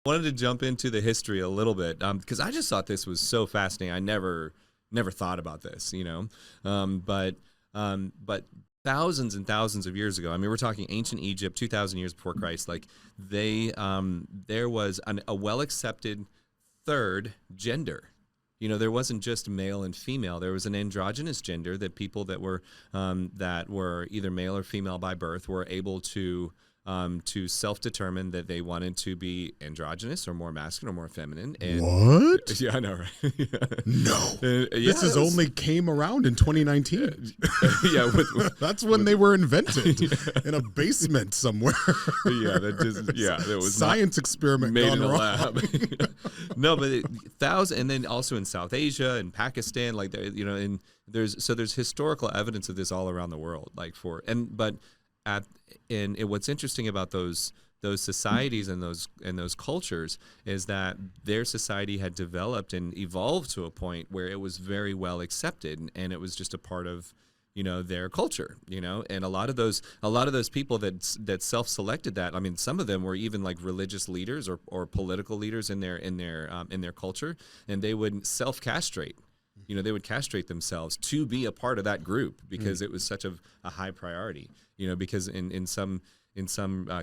wanted to jump into the history a little bit because I just thought this was so fascinating. I never thought about this, but thousands and thousands of years ago. I mean, we're talking ancient Egypt, 2,000 years before Christ. Like there was a well accepted third gender. There wasn't just male and female. There was an androgynous gender that people that were either male or female by birth were able to self-determine that they wanted to be androgynous or more masculine or more feminine. And what? Yeah, I know, right? Yeah. No. This has only came around in 2019. Yeah, that's when they were invented in a basement somewhere. Yeah, that was science experiment made gone in a wrong. lab. No, but and then also in South Asia and Pakistan, like and there's historical evidence of this all around the world, what's interesting about those societies and those cultures is that their society had developed and evolved to a point where it was very well accepted, and it was just a part of their culture, and a lot of those people that self-selected that. I mean, some of them were even like religious leaders or political leaders in their culture, and they would self-castrate. They would castrate themselves to be a part of that group because it was such a high priority. Because in some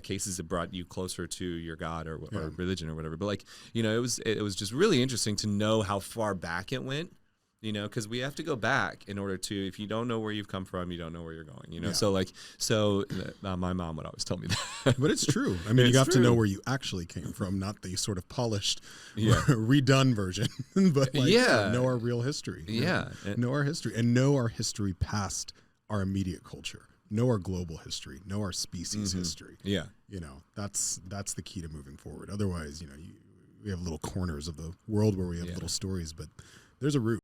cases it brought you closer to your God or religion or whatever. But it was just really interesting to know how far back it went. Because we have to go back in order to. If you don't know where you've come from, you don't know where you're going. Yeah. So my mom would always tell me that. But it's true. I mean, you have to know where you actually came from, not the sort of polished, redone version. But know our real history. Know our history and know our history past our immediate culture. Know our global history. Know our species history. Yeah. That's the key to moving forward. Otherwise, we have little corners of the world where we have little stories, but there's a root.